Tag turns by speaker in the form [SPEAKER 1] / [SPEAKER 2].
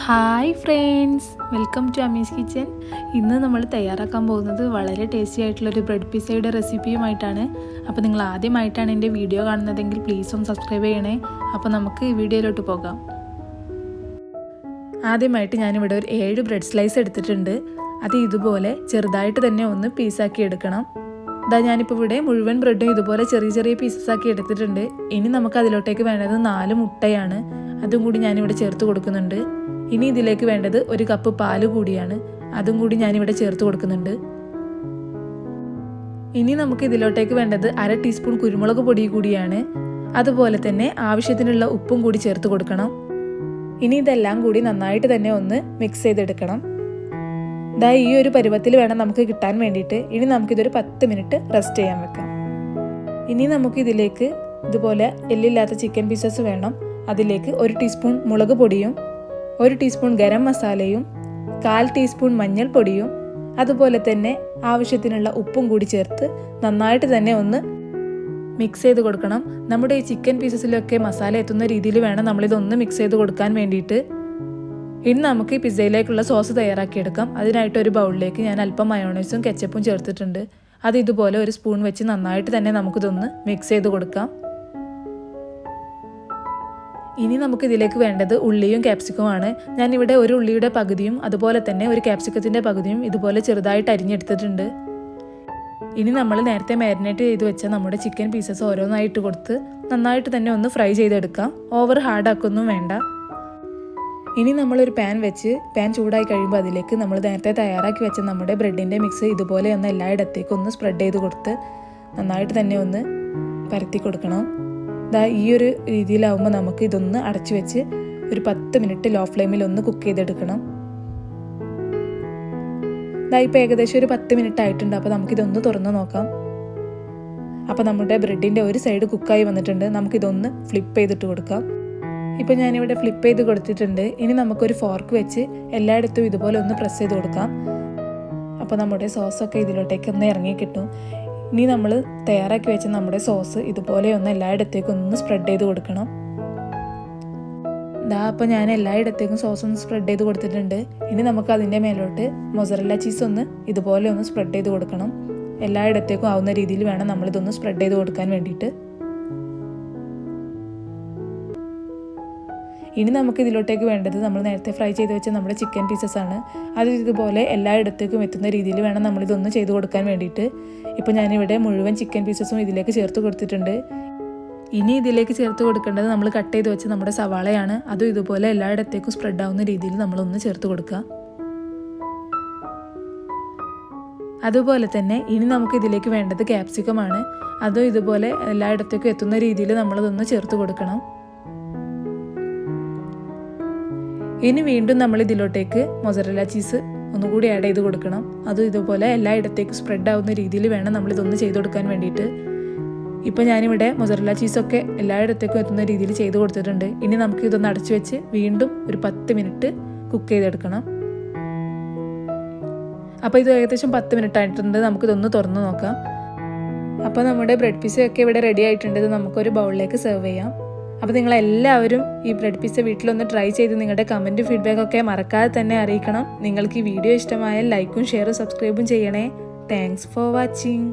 [SPEAKER 1] Hi friends, welcome to Ami's kitchen. ഇന്ന് നമ്മൾ തയ്യാറാക്കാൻ പോകുന്നത് വളരെ ടേസ്റ്റി ആയിട്ടുള്ളൊരു ബ്രെഡ് പിസയുടെ റെസിപ്പിയുമായിട്ടാണ്. അപ്പോൾ നിങ്ങൾ ആദ്യമായിട്ടാണ് എൻ്റെ വീഡിയോ കാണുന്നതെങ്കിൽ പ്ലീസ് ഒന്ന് സബ്സ്ക്രൈബ് ചെയ്യണേ. അപ്പോൾ നമുക്ക് ഈ വീഡിയോയിലോട്ട് പോകാം. ആദ്യമായിട്ട് ഞാനിവിടെ ഒരു 7 ബ്രെഡ് സ്ലൈസ് എടുത്തിട്ടുണ്ട്. അത് ഇതുപോലെ ചെറുതായിട്ട് തന്നെ ഒന്ന് പീസാക്കി എടുക്കണം. ഞാനിപ്പോൾ ഇവിടെ മുഴുവൻ ബ്രെഡും ഇതുപോലെ ചെറിയ ചെറിയ പീസസ് ആക്കി എടുത്തിട്ടുണ്ട്. ഇനി നമുക്ക് അതിലോട്ടേക്ക് വേണ്ടത് 4 മുട്ടയാണ്. അതും കൂടി ഞാനിവിടെ ചേർത്ത് കൊടുക്കുന്നുണ്ട്. ഇനി ഇതിലേക്ക് വേണ്ടത് 1 കപ്പ് പാല് കൂടിയാണ്. അതും കൂടി ഞാനിവിടെ ചേർത്ത് കൊടുക്കുന്നുണ്ട്. ഇനി നമുക്ക് ഇതിലോട്ടേക്ക് വേണ്ടത് 1/2 ടീസ്പൂൺ കുരുമുളക് പൊടി കൂടിയാണ്. അതുപോലെ തന്നെ ആവശ്യത്തിനുള്ള ഉപ്പും കൂടി ചേർത്ത് കൊടുക്കണം. ഇനി ഇതെല്ലാം കൂടി നന്നായിട്ട് തന്നെ ഒന്ന് മിക്സ് ചെയ്തെടുക്കണം. ഈ ഒരു പരുവത്തിൽ വേണം നമുക്ക് കിട്ടാൻ വേണ്ടിയിട്ട്. ഇനി നമുക്കിതൊരു 10 മിനിറ്റ് റെസ്റ്റ് ചെയ്യാൻ വെക്കാം. ഇനി നമുക്ക് ഇതിലേക്ക് ഇതുപോലെ എല്ലില്ലാത്ത ചിക്കൻ പീസസ് വേണം. അതിലേക്ക് 1 ടീസ്പൂൺ മുളക് പൊടിയും 1 ടീസ്പൂൺ ഗരം മസാലയും 1/4 ടീസ്പൂൺ മഞ്ഞൾപ്പൊടിയും അതുപോലെ തന്നെ ആവശ്യത്തിനുള്ള ഉപ്പും കൂടി ചേർത്ത് നന്നായിട്ട് തന്നെ ഒന്ന് മിക്സ് ചെയ്ത് കൊടുക്കണം. നമ്മുടെ ഈ ചിക്കൻ പീസസിലൊക്കെ മസാല എത്തുന്ന രീതിയിൽ വേണം നമ്മളിതൊന്ന് മിക്സ് ചെയ്ത് കൊടുക്കാൻ വേണ്ടിയിട്ട്. ഇനി നമുക്ക് ഈ പിസ്സയിലേക്കുള്ള സോസ് തയ്യാറാക്കിയെടുക്കാം. അതിനായിട്ട് ഒരു ബൗളിലേക്ക് ഞാൻ അല്പം മയോണൈസും കെച്ചപ്പും ചേർത്തിട്ടുണ്ട്. അത് ഇതുപോലെ 1 സ്പൂൺ വെച്ച് നന്നായിട്ട് തന്നെ നമുക്കിതൊന്ന് മിക്സ് ചെയ്ത് കൊടുക്കാം. ഇനി നമുക്ക് ഇതിലേക്ക് വേണ്ടത് ഉള്ളിയും ക്യാപ്സിക്കവുമാണ്. ഞാനിവിടെ 1 ഉള്ളിയുടെ പകുതിയും അതുപോലെ തന്നെ 1 ക്യാപ്സിക്കത്തിൻ്റെ പകുതിയും ഇതുപോലെ ചെറുതായിട്ട് അരിഞ്ഞെടുത്തിട്ടുണ്ട്. ഇനി നമ്മൾ നേരത്തെ മാരിനേറ്റ് ചെയ്ത് വെച്ച നമ്മുടെ ചിക്കൻ പീസസ് ഓരോന്നായിട്ട് കൊടുത്ത് നന്നായിട്ട് തന്നെ ഒന്ന് ഫ്രൈ ചെയ്തെടുക്കാം. ഓവർ ഹാർഡാക്കൊന്നും വേണ്ട. ഇനി നമ്മളൊരു പാൻ വെച്ച് പാൻ ചൂടായി കഴിയുമ്പോൾ അതിലേക്ക് നമ്മൾ നേരത്തെ തയ്യാറാക്കി വെച്ച നമ്മുടെ ബ്രെഡിൻ്റെ മിക്സ് ഇതുപോലെ ഒന്ന് എല്ലായിടത്തേക്കും ഒന്ന് സ്പ്രെഡ് ചെയ്ത് കൊടുത്ത് നന്നായിട്ട് തന്നെ ഒന്ന് പരത്തി കൊടുക്കണം. ഈ ഒരു രീതിയിലാവുമ്പോൾ നമുക്ക് ഇതൊന്ന് അടച്ചു വെച്ച് ഒരു 10 മിനിറ്റ് ലോ ഫ്ലെയിമിൽ ഒന്ന് കുക്ക് ചെയ്തെടുക്കണം. ഇപ്പോൾ ഏകദേശം ഒരു 10 മിനിറ്റ് ആയിട്ടുണ്ട്. അപ്പോൾ നമുക്കിതൊന്ന് തുറന്ന് നോക്കാം. അപ്പോൾ നമ്മുടെ ബ്രെഡിൻ്റെ ഒരു സൈഡ് കുക്കായി വന്നിട്ടുണ്ട്. നമുക്കിതൊന്ന് ഫ്ലിപ്പ് ചെയ്തിട്ട് കൊടുക്കാം. ഇപ്പോൾ ഞാനിവിടെ ഫ്ലിപ്പ് ചെയ്ത് കൊടുത്തിട്ടുണ്ട്. ഇനി നമുക്കൊരു ഫോർക്ക് വെച്ച് എല്ലായിടത്തും ഇതുപോലെ ഒന്ന് പ്രസ് ചെയ്ത് കൊടുക്കാം. അപ്പോൾ നമ്മുടെ സോസൊക്കെ ഇതിലോട്ടേക്ക് ഒന്ന് ഇറങ്ങി കിട്ടും. ഇനി നമ്മൾ തയ്യാറാക്കി വെച്ച നമ്മുടെ സോസ് ഇതുപോലെ ഒന്ന് എല്ലായിടത്തേക്കും ഒന്ന് സ്പ്രെഡ് ചെയ്ത് കൊടുക്കണം. അപ്പോൾ ഞാൻ എല്ലായിടത്തേക്കും സോസ് ഒന്ന് സ്പ്രെഡ് ചെയ്ത് കൊടുത്തിട്ടുണ്ട്. ഇനി നമുക്ക് അതിൻ്റെ മേലോട്ട് മൊസറല്ല ചീസ് ഒന്ന് ഇതുപോലെ ഒന്ന് സ്പ്രെഡ് ചെയ്ത് കൊടുക്കണം. എല്ലായിടത്തേക്കും ആവുന്ന രീതിയിൽ വേണം നമ്മളിതൊന്ന് സ്പ്രെഡ് ചെയ്ത് കൊടുക്കാൻ വേണ്ടിയിട്ട്. ഇനി നമുക്ക് ഇതിലോട്ടേക്ക് വേണ്ടത് നമ്മൾ നേരത്തെ ഫ്രൈ ചെയ്ത് വെച്ച നമ്മുടെ ചിക്കൻ പീസസ് ആണ്. അത് ഇതുപോലെ എല്ലായിടത്തേക്കും എത്തുന്ന രീതിയിൽ വേണം നമ്മളിതൊന്ന് ചെയ്ത് കൊടുക്കാൻ വേണ്ടിയിട്ട്. ഇപ്പോൾ ഞാനിവിടെ മുഴുവൻ ചിക്കൻ പീസസും ഇതിലേക്ക് ചേർത്ത് കൊടുത്തിട്ടുണ്ട്. ഇനി ഇതിലേക്ക് ചേർത്ത് കൊടുക്കേണ്ടത് നമ്മൾ കട്ട് ചെയ്ത് വെച്ച നമ്മുടെ സവാളയാണ്. അതും ഇതുപോലെ എല്ലായിടത്തേക്കും സ്പ്രെഡ് ആവുന്ന രീതിയിൽ നമ്മളൊന്ന് ചേർത്ത് കൊടുക്കുക. അതുപോലെ തന്നെ ഇനി നമുക്ക് ഇതിലേക്ക് വേണ്ടത് ക്യാപ്സിക്കമാണ്. അതും ഇതുപോലെ എല്ലായിടത്തേക്കും എത്തുന്ന രീതിയിൽ നമ്മളതൊന്ന് ചേർത്ത് കൊടുക്കണം. ഇനി വീണ്ടും നമ്മൾ ഇതിലോട്ടേക്ക് മൊസറല്ല ചീസ് ഒന്നുകൂടി ആഡ് ചെയ്ത് കൊടുക്കണം. അതും ഇതുപോലെ എല്ലായിടത്തേക്കും സ്പ്രെഡ് ആവുന്ന രീതിയിൽ വേണം നമ്മളിതൊന്ന് ചെയ്ത് കൊടുക്കാൻ വേണ്ടിയിട്ട്. ഇപ്പോൾ ഞാനിവിടെ മൊസറല്ല ചീസൊക്കെ എല്ലായിടത്തേക്കും എത്തുന്ന രീതിയിൽ ചെയ്ത് കൊടുത്തിട്ടുണ്ട്. ഇനി നമുക്ക് ഇതൊന്ന് അടച്ചു വെച്ച് വീണ്ടും ഒരു 10 മിനിറ്റ് കുക്ക് ചെയ്തെടുക്കണം. അപ്പോൾ ഇത് ഏകദേശം 10 മിനിറ്റ് ആയിട്ടുണ്ട്. നമുക്കിതൊന്ന് തുറന്ന് നോക്കാം. അപ്പോൾ നമ്മുടെ ബ്രെഡ് പിസയൊക്കെ ഇവിടെ റെഡി ആയിട്ടുണ്ട്. ഇത് നമുക്കൊരു ബൗളിലേക്ക് സെർവ് ചെയ്യാം. അപ്പോൾ നിങ്ങളെല്ലാവരും ഈ ബ്രെഡ് പിസ്സ വീട്ടിലൊന്ന് ട്രൈ ചെയ്ത് നിങ്ങളുടെ കമൻറ്റ് ഫീഡ്ബാക്കൊക്കെ മറക്കാതെ തന്നെ അറിയിക്കണം. നിങ്ങൾക്ക് ഈ വീഡിയോ ഇഷ്ടമായാൽ ലൈക്കും ഷെയറും സബ്സ്ക്രൈബും ചെയ്യണേ. Thanks for watching.